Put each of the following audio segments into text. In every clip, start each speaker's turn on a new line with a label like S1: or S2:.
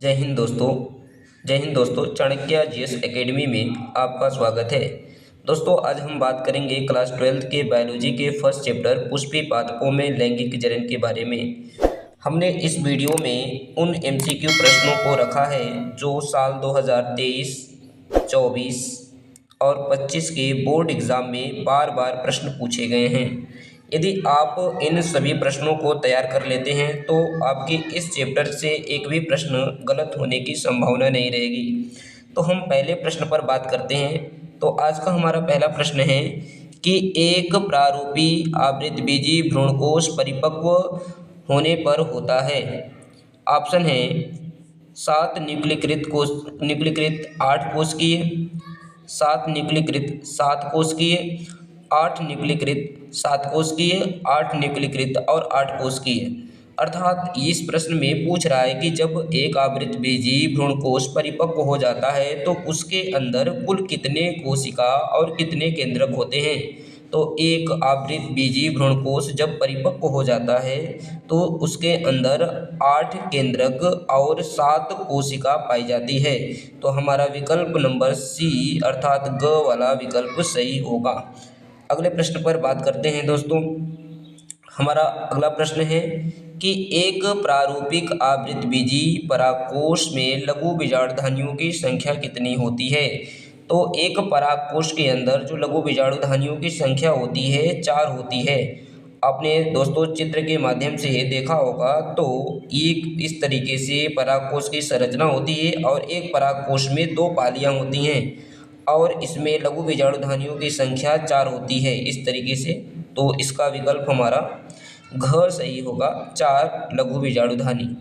S1: जय हिंद दोस्तों। जय हिंद दोस्तों, चाणक्य जीएस एकेडमी में आपका स्वागत है। दोस्तों, आज हम बात करेंगे क्लास 12th के बायोलॉजी के फर्स्ट चैप्टर पुष्पी पादपों में लैंगिक जनन के बारे में। हमने इस वीडियो में उन एमसीक्यू प्रश्नों को रखा है जो साल 2023, 24 और 25 के बोर्ड एग्ज़ाम में बार बार प्रश्न पूछे गए हैं। यदि आप इन सभी प्रश्नों को तैयार कर लेते हैं तो आपके इस चैप्टर से एक भी प्रश्न गलत होने की संभावना नहीं रहेगी। तो हम पहले प्रश्न पर बात करते हैं। तो आज का हमारा पहला प्रश्न है कि एक प्रारूपी आवृतबीजी भ्रूणकोश परिपक्व होने पर होता है। ऑप्शन है 7 न्यूक्लीकृत 8 कोशिकीय, 7 न्यूक्लीकृत 7 कोशिकीय, 8 न्यूक्लीकृत 7 कोशिकीय, 8 न्यूक्लीकृत और 8 कोशिकीय। अर्थात इस प्रश्न में पूछ रहा है कि जब एक आवृतबीजी भ्रूणकोश परिपक्व हो जाता है तो उसके अंदर कुल कितने कोशिका और कितने केंद्रक होते हैं। तो एक आवृतबीजी भ्रूणकोश जब परिपक्व हो जाता है तो उसके अंदर 8 केंद्रक और 7 कोशिका पाई जाती है। तो हमारा विकल्प नंबर सी अर्थात ग वाला विकल्प सही होगा। अगले प्रश्न पर बात करते हैं दोस्तों। हमारा अगला प्रश्न है कि एक प्रारूपिक आवृतबीजी परागकोश में लघु बीजाणुधानियों की संख्या कितनी होती है। तो एक परागकोश के अंदर जो लघु बीजाणुधानियों की संख्या होती है 4 होती है। आपने दोस्तों चित्र के माध्यम से देखा होगा तो एक इस तरीके से परागकोश की संरचना होती है और एक परागकोश में 2 पालियां होती हैं और इसमें लघु बीजाणुधानियों की संख्या 4 होती है इस तरीके से। तो इसका विकल्प हमारा घ सही होगा, 4 लघु बीजाणुधानी।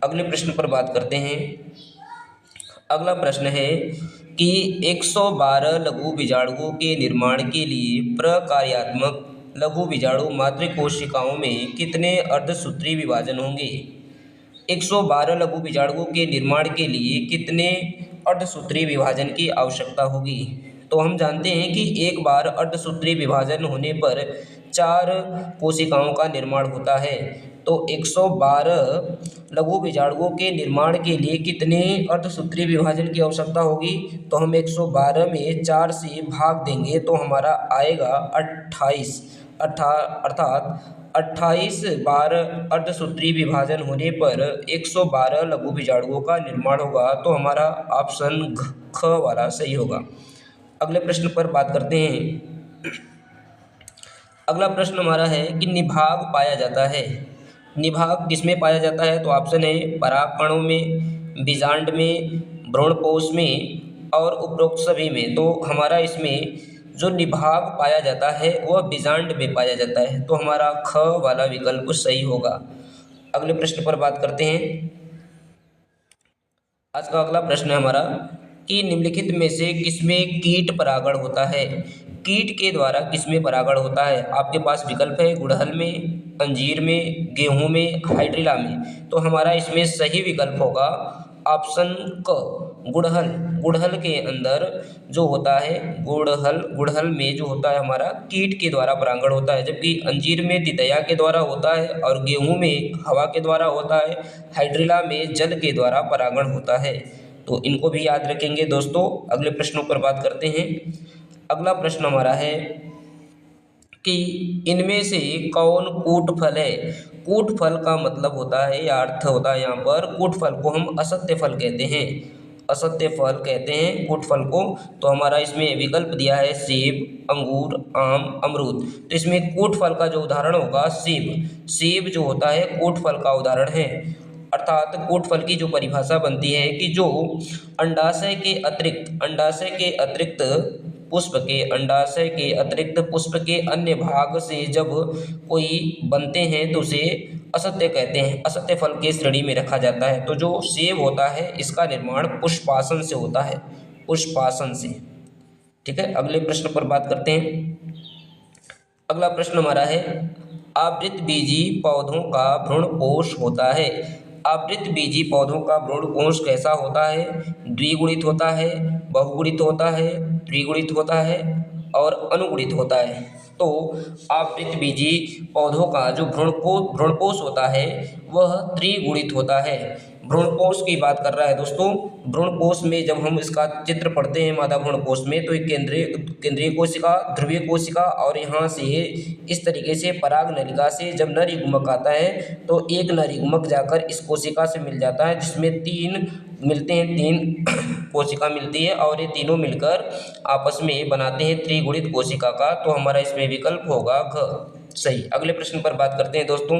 S1: अगले प्रश्न पर बात करते हैं। अगला प्रश्न है कि 112 लघु बीजाणुओं के निर्माण के लिए प्रकार्यात्मक लघु बीजाणु मातृ कोशिकाओं में कितने अर्धसूत्री विभाजन होंगे। 112 लघु बीजाणुओं के निर्माण के लिए कितने अर्धसूत्री विभाजन की आवश्यकता होगी। तो हम जानते हैं कि एक बार अर्धसूत्री विभाजन होने पर 4 कोशिकाओं का निर्माण होता है। तो 112 लघु बीजाणुओं के निर्माण के लिए कितने अर्धसूत्री विभाजन की आवश्यकता होगी। तो हम 112 में 4 से भाग देंगे तो हमारा आएगा 28 अर्थात 28 बार अर्धसूत्री विभाजन होने पर 112 लघु बीजाणुओं का निर्माण होगा। तो हमारा ऑप्शन ख वाला सही होगा। अगले प्रश्न पर बात करते हैं। अगला प्रश्न हमारा है कि निभाग पाया जाता है। निभाग किसमें पाया जाता है। तो ऑप्शन है परागकणों में, बीजांड में, भ्रूणकोश में और उपरोक्त सभी में। तो हमारा इसमें जो निभाग पाया जाता है वह बीजांड में पाया जाता है। तो हमारा ख वाला विकल्प सही होगा। अगले प्रश्न पर बात करते हैं। आज का अगला प्रश्न है हमारा कि निम्नलिखित में से किसमें कीट परागण होता है। कीट के द्वारा किसमें परागण होता है। आपके पास विकल्प है गुड़हल में, अंजीर में, गेहूं में, हाइड्रिला में। तो हमारा इसमें सही विकल्प होगा ऑप्शन क गुड़हल। गुड़हल के अंदर जो होता है गुड़हल में जो होता है हमारा कीट के द्वारा परागण होता है, जबकि अंजीर में तितैया के द्वारा होता है और गेहूं में हवा के द्वारा होता है, हाइड्रिला में जल के द्वारा परागण होता है। तो इनको भी याद रखेंगे दोस्तों। अगले प्रश्नों पर बात करते हैं। अगला प्रश्न हमारा है कि इनमें से कौन कूट फल है। कूट फल का मतलब होता है या अर्थ होता है यहाँ पर, कूट फल को हम असत्य फल कहते हैं, असत्य फल कहते हैं कूट फल को। तो हमारा इसमें विकल्प दिया है सेब, अंगूर, आम, अमरूद। तो इसमें कूट फल का जो उदाहरण होगा सेब। सेब जो होता है कूट फल का उदाहरण है। अर्थात कूट फल की जो परिभाषा बनती है कि जो अंडाशय के अतिरिक्त पुष्प के अन्य भाग से जब कोई बनते हैं तो उसे असत्य कहते हैं, असत्य फल के श्रेणी में रखा जाता है। तो जो सेब होता है इसका निर्माण पुष्पासन से होता है, पुष्पासन से। ठीक है, अगले प्रश्न पर बात करते हैं। अगला प्रश्न हमारा है आवृतबीजी पौधों का भ्रूणकोश होता है। आवृतबीजी पौधों का भ्रूणकोश कैसा होता है। द्विगुणित होता है, बहुगुणित होता है, त्रिगुणित होता है और अनुगुणित होता है। तो आवृतबीजी पौधों का जो भ्रूणकोश होता है वह त्रिगुणित होता है। भ्रूणकोश की बात कर रहा है दोस्तों। भ्रूणकोश में जब हम इसका चित्र पढ़ते हैं मादा भ्रूणकोश में, तो एक केंद्रीय कोशिका, ध्रुवीय कोशिका, और यहाँ से इस तरीके से पराग नलिका से जब नर युग्मक आता है तो एक नर युग्मक जाकर इस कोशिका से मिल जाता है, जिसमें तीन मिलते हैं, तीन कोशिका मिलती है और ये तीनों मिलकर आपस में बनाते हैं त्रिगुणित कोशिका का। तो हमारा इसमें विकल्प होगा घ सही। अगले प्रश्न पर बात करते हैं दोस्तों।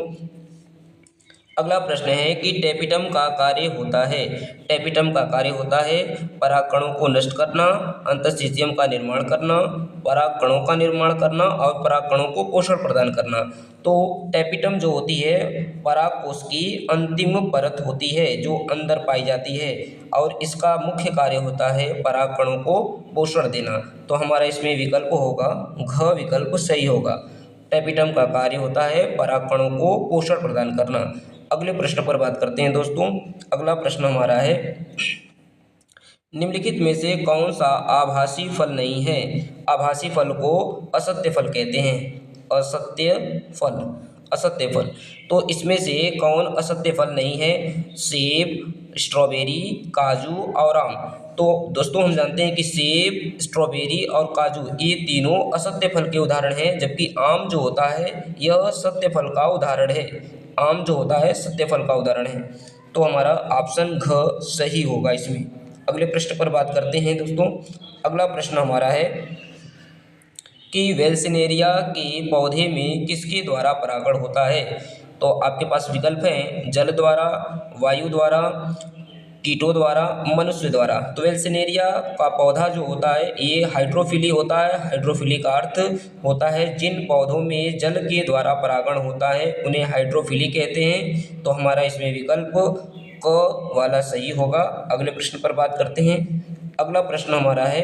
S1: अगला प्रश्न है कि टेपिटम का कार्य होता है। टेपिटम का कार्य होता है परागकणों को नष्ट करना, अंतःस्थितियम का निर्माण करना, परागकणों का निर्माण करना और परागकणों को पोषण प्रदान करना। तो टेपिटम जो होती है परागकोश की अंतिम परत होती है जो अंदर पाई जाती है, और इसका मुख्य कार्य होता है परागकणों को पोषण देना। तो हमारा इसमें विकल्प होगा घ विकल्प सही होगा। टेपिटम का कार्य होता है परागकणों को पोषण प्रदान करना। अगले प्रश्न पर बात करते हैं दोस्तों। अगला प्रश्न हमारा है निम्नलिखित में से कौन सा आभासी फल नहीं है। आभासी फल को असत्य फल कहते हैं। असत्य फल, असत्य फल। तो इसमें से कौन असत्य फल नहीं है। सेब, स्ट्रॉबेरी, काजू और आम। तो दोस्तों हम जानते हैं कि सेब, स्ट्रॉबेरी और काजू ये तीनों असत्य फल के उदाहरण हैं, जबकि आम जो होता है यह सत्य फल का उदाहरण है। आम जो होता है सत्य फल का उदाहरण है। तो हमारा ऑप्शन घ सही होगा इसमें। अगले प्रश्न पर बात करते हैं दोस्तों। अगला प्रश्न हमारा है कि वेल्सिनेरिया के पौधे में किसके द्वारा परागण होता है। तो आपके पास विकल्प हैं जल द्वारा, वायु द्वारा, कीटों द्वारा, मनुष्य द्वारा। तो वेल्सिनेरिया का पौधा जो होता है ये हाइड्रोफिली होता है। हाइड्रोफिली का अर्थ होता है जिन पौधों में जल के द्वारा परागण होता है उन्हें हाइड्रोफिली कहते हैं। तो हमारा इसमें विकल्प क वाला सही होगा। अगले प्रश्न पर बात करते हैं। अगला प्रश्न हमारा है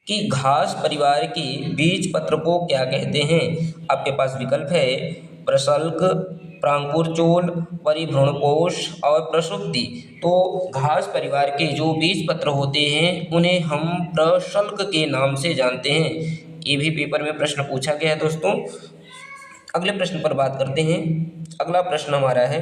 S1: कि घास परिवार के बीज पत्र को क्या कहते हैं। आपके पास विकल्प है प्रशल्क, प्रांकुरचोल, परिभ्रूणकोश और प्रसुप्ति। तो घास परिवार के जो बीज पत्र होते हैं उन्हें हम प्रशल्क के नाम से जानते हैं। ये भी पेपर में प्रश्न पूछा गया है दोस्तों। अगले प्रश्न पर बात करते हैं। अगला प्रश्न हमारा है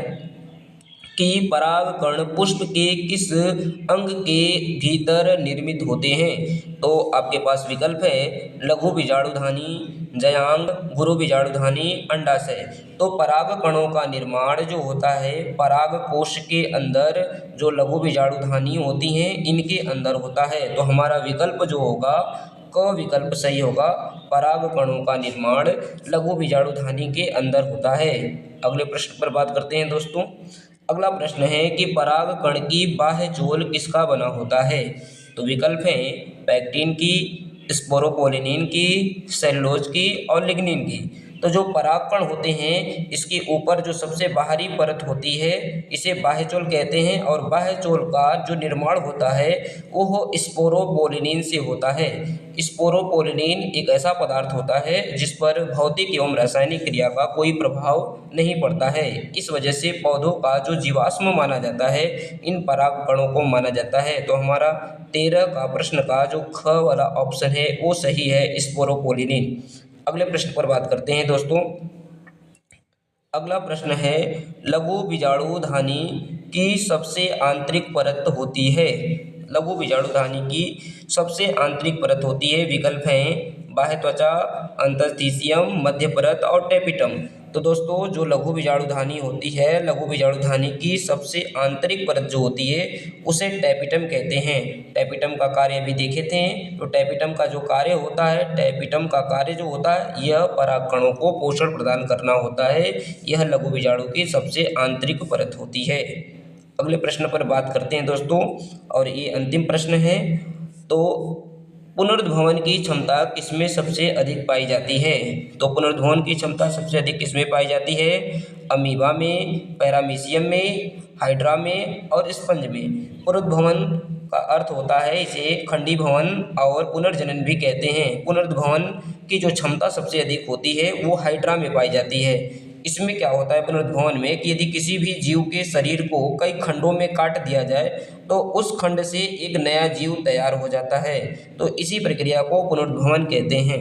S1: कि परागकण पुष्प के किस अंग के भीतर निर्मित होते हैं। तो आपके पास विकल्प है लघु बीजाणुधानी, जयांग, गुरु बीजाणुधानी, अंडाशय। तो परागकणों का निर्माण जो होता है पराग कोश के अंदर जो लघु बीजाणुधानी होती हैं इनके अंदर होता है। तो हमारा विकल्प जो होगा क विकल्प सही होगा। परागकणों का निर्माण लघु बीजाणुधानी के अंदर होता है। अगले प्रश्न पर बात करते हैं दोस्तों। अगला प्रश्न है कि परागकण की बाह्य चोल किसका बना होता है। तो विकल्प हैं पैक्टिन की, स्पोरोपोलिनिन की, सेलुलोज की और लिग्निन की। तो जो परागकण होते हैं इसके ऊपर जो सबसे बाहरी परत होती है इसे बाह्यचोल कहते हैं, और बाह्यचोल का जो निर्माण होता है वो स्पोरोपोलिनिन से होता है। स्पोरोपोलिनिन एक ऐसा पदार्थ होता है जिस पर भौतिक एवं रासायनिक क्रिया का कोई प्रभाव नहीं पड़ता है। इस वजह से पौधों का जो जीवाश्म माना जाता है इन परागकणों को माना जाता है। तो हमारा 13 का प्रश्न का जो ख वाला ऑप्शन है वो सही है, स्पोरोपोलिनिन। अगले प्रश्न पर बात करते हैं दोस्तों। अगला प्रश्न है लघु बीजाणुधानी की सबसे आंतरिक परत होती है। लघु बीजाणुधानी की सबसे आंतरिक परत होती है। विकल्प हैं बाह्य त्वचा, अंतःस्थिशियम, मध्य परत और टेपिटम। तो दोस्तों जो लघु बीजाणुधानी होती है, लघु बीजाणुधानी की सबसे आंतरिक परत जो होती है उसे टेपिटम कहते हैं। टेपिटम का कार्य भी देखे थे। तो टेपिटम का जो कार्य होता है, टेपिटम का कार्य जो होता है यह परागकणों को पोषण प्रदान करना होता है। यह लघु बीजाणु की सबसे आंतरिक परत होती है। अगले प्रश्न पर बात करते हैं दोस्तों, और ये अंतिम प्रश्न है। तो पुनर्भवन की क्षमता किसमें सबसे अधिक पाई जाती है। तो पुनर्भवन की क्षमता सबसे अधिक किसमें पाई जाती है। अमीबा में, पैरामीशियम में, हाइड्रा में और स्पंज में। पुनर्भवन का अर्थ होता है इसे खंडी भवन और पुनर्जनन भी कहते हैं। पुनर्भवन की जो क्षमता सबसे अधिक होती है वो हाइड्रा में पाई जाती है। इसमें क्या होता है पुनर्भवन में कि यदि किसी भी जीव के शरीर को कई खंडों में काट दिया जाए तो उस खंड से एक नया जीव तैयार हो जाता है। तो इसी प्रक्रिया को पुनर्भवन कहते हैं।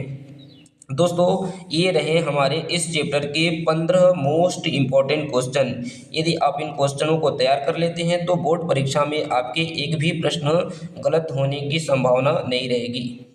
S1: दोस्तों ये रहे हमारे इस चैप्टर के 15 मोस्ट इम्पॉर्टेंट क्वेश्चन। यदि आप इन क्वेश्चनों को तैयार कर लेते हैं तो बोर्ड परीक्षा में आपके एक भी प्रश्न गलत होने की संभावना नहीं रहेगी।